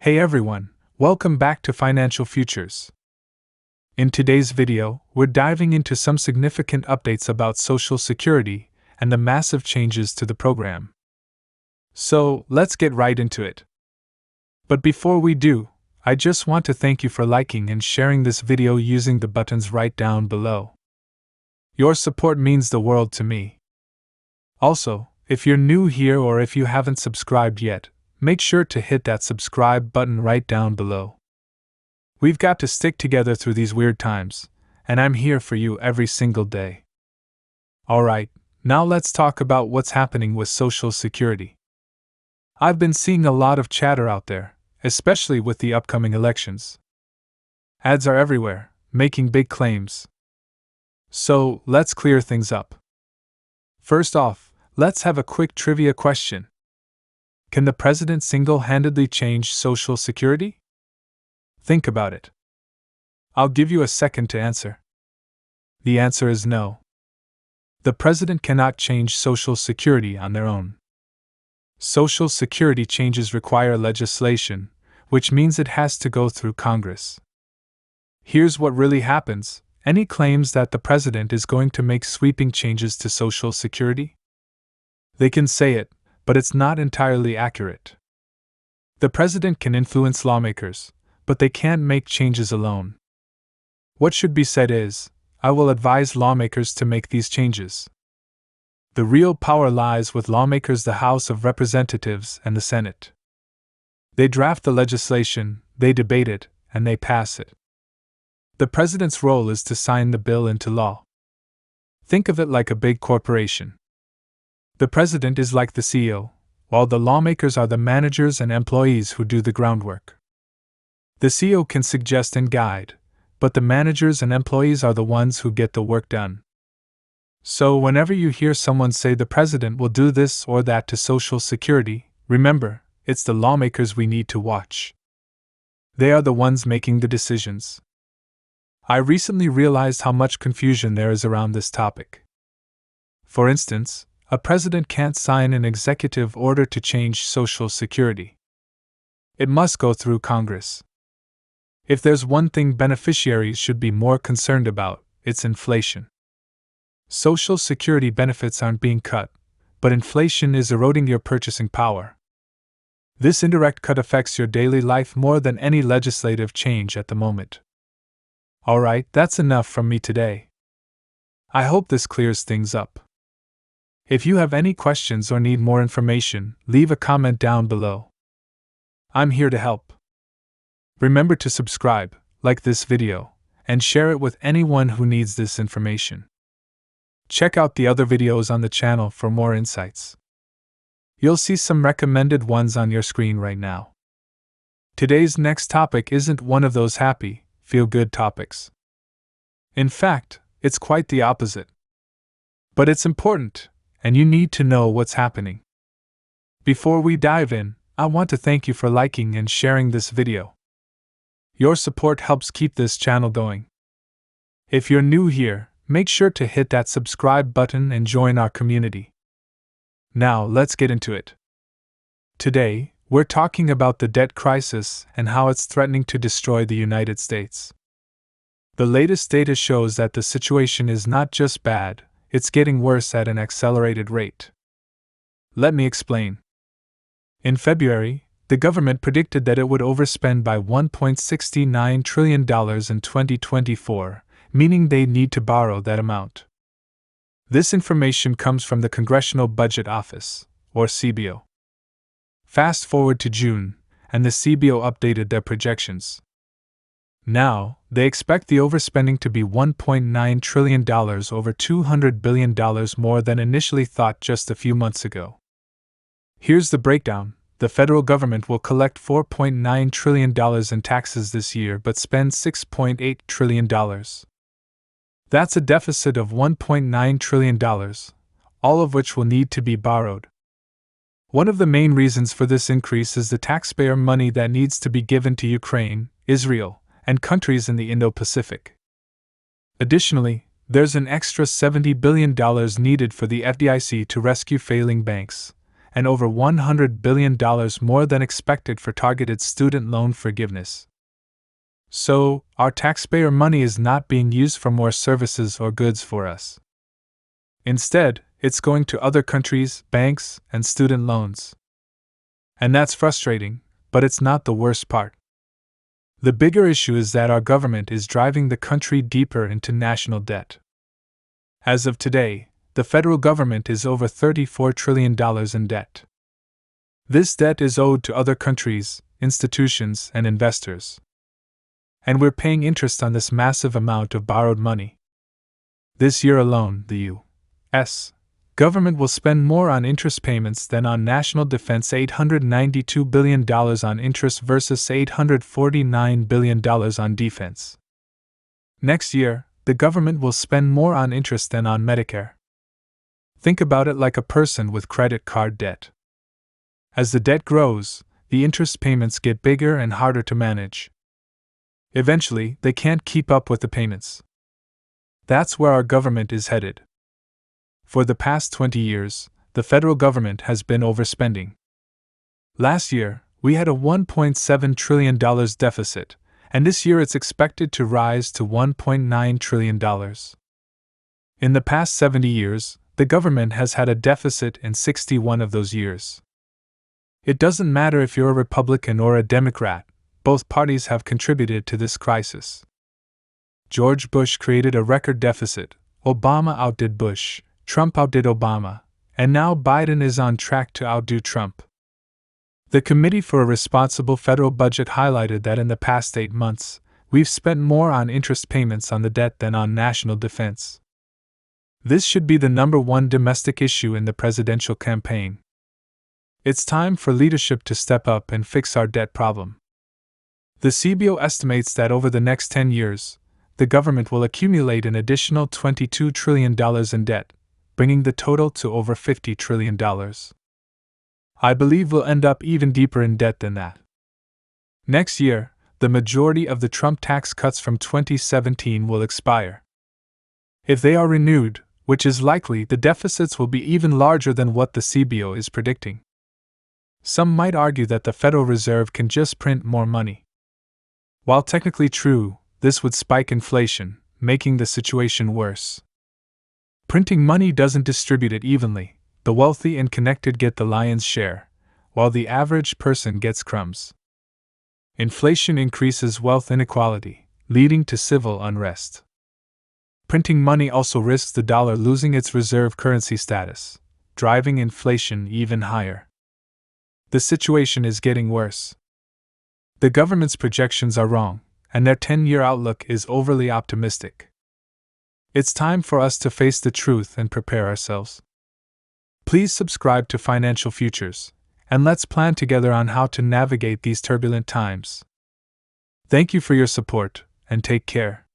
Hey everyone, welcome back to Financial Futures. In today's video, we're diving into some significant updates about Social Security and the massive changes to the program. So, let's get right into it. But before we do, I just want to thank you for liking and sharing this video using the buttons right down below. Your support means the world to me. Also, if you're new here or if you haven't subscribed yet, make sure to hit that subscribe button right down below. We've got to stick together through these weird times, and I'm here for you every single day. Alright, now let's talk about what's happening with Social Security. I've been seeing a lot of chatter out there, especially with the upcoming elections. Ads are everywhere, making big claims. So, let's clear things up. First off, let's have a quick trivia question. Can the president single-handedly change Social Security? Think about it. I'll give you a second to answer. The answer is no. The president cannot change Social Security on their own. Social Security changes require legislation, which means it has to go through Congress. Here's what really happens: any claims that the president is going to make sweeping changes to Social Security? They can say it, but it's not entirely accurate. The president can influence lawmakers, but they can't make changes alone. What should be said is, I will advise lawmakers to make these changes. The real power lies with lawmakers, the House of Representatives and the Senate. They draft the legislation, they debate it, and they pass it. The president's role is to sign the bill into law. Think of it like a big corporation. The president is like the CEO, while the lawmakers are the managers and employees who do the groundwork. The CEO can suggest and guide, but the managers and employees are the ones who get the work done. So whenever you hear someone say the president will do this or that to Social Security, remember, it's the lawmakers we need to watch. They are the ones making the decisions. I recently realized how much confusion there is around this topic. For instance, a president can't sign an executive order to change Social Security. It must go through Congress. If there's one thing beneficiaries should be more concerned about, it's inflation. Social Security benefits aren't being cut, but inflation is eroding your purchasing power. This indirect cut affects your daily life more than any legislative change at the moment. Alright, that's enough from me today. I hope this clears things up. If you have any questions or need more information, leave a comment down below. I'm here to help. Remember to subscribe, like this video, and share it with anyone who needs this information. Check out the other videos on the channel for more insights. You'll see some recommended ones on your screen right now. Today's next topic isn't one of those happy, feel-good topics. In fact, it's quite the opposite. But it's important, and you need to know what's happening. Before we dive in, I want to thank you for liking and sharing this video. Your support helps keep this channel going. If you're new here, make sure to hit that subscribe button and join our community. Now, let's get into it. Today, we're talking about the debt crisis and how it's threatening to destroy the United States. The latest data shows that the situation is not just bad, it's getting worse at an accelerated rate. Let me explain. In February, the government predicted that it would overspend by $1.69 trillion in 2024, meaning they need to borrow that amount. This information comes from the Congressional Budget Office, or CBO. Fast forward to June, and the CBO updated their projections. Now, they expect the overspending to be $1.9 trillion, over $200 billion more than initially thought just a few months ago. Here's the breakdown. The federal government will collect $4.9 trillion in taxes this year but spend $6.8 trillion. That's a deficit of $1.9 trillion, all of which will need to be borrowed. One of the main reasons for this increase is the taxpayer money that needs to be given to Ukraine, Israel, and countries in the Indo-Pacific. Additionally, there's an extra $70 billion needed for the FDIC to rescue failing banks, and over $100 billion more than expected for targeted student loan forgiveness. So, our taxpayer money is not being used for more services or goods for us. Instead, it's going to other countries, banks, and student loans. And that's frustrating, but it's not the worst part. The bigger issue is that our government is driving the country deeper into national debt. As of today, the federal government is over $34 trillion in debt. This debt is owed to other countries, institutions, and investors. And we're paying interest on this massive amount of borrowed money. This year alone, the U.S. government will spend more on interest payments than on national defense, $892 billion on interest versus $849 billion on defense. Next year, the government will spend more on interest than on Medicare. Think about it like a person with credit card debt. As the debt grows, the interest payments get bigger and harder to manage. Eventually, they can't keep up with the payments. That's where our government is headed. For the past 20 years, the federal government has been overspending. Last year, we had a $1.7 trillion deficit, and this year it's expected to rise to $1.9 trillion. In the past 70 years, the government has had a deficit in 61 of those years. It doesn't matter if you're a Republican or a Democrat, both parties have contributed to this crisis. George Bush created a record deficit, Obama outdid Bush, Trump outdid Obama, and now Biden is on track to outdo Trump. The Committee for a Responsible Federal Budget highlighted that in the past 8 months, we've spent more on interest payments on the debt than on national defense. This should be the number one domestic issue in the presidential campaign. It's time for leadership to step up and fix our debt problem. The CBO estimates that over the next 10 years, the government will accumulate an additional $22 trillion in debt, bringing the total to over $50 trillion. I believe we'll end up even deeper in debt than that. Next year, the majority of the Trump tax cuts from 2017 will expire. If they are renewed, which is likely, the deficits will be even larger than what the CBO is predicting. Some might argue that the Federal Reserve can just print more money. While technically true, this would spike inflation, making the situation worse. Printing money doesn't distribute it evenly. The wealthy and connected get the lion's share, while the average person gets crumbs. Inflation increases wealth inequality, leading to civil unrest. Printing money also risks the dollar losing its reserve currency status, driving inflation even higher. The situation is getting worse. The government's projections are wrong, and their 10-year outlook is overly optimistic. It's time for us to face the truth and prepare ourselves. Please subscribe to Financial Futures, and let's plan together on how to navigate these turbulent times. Thank you for your support, and take care.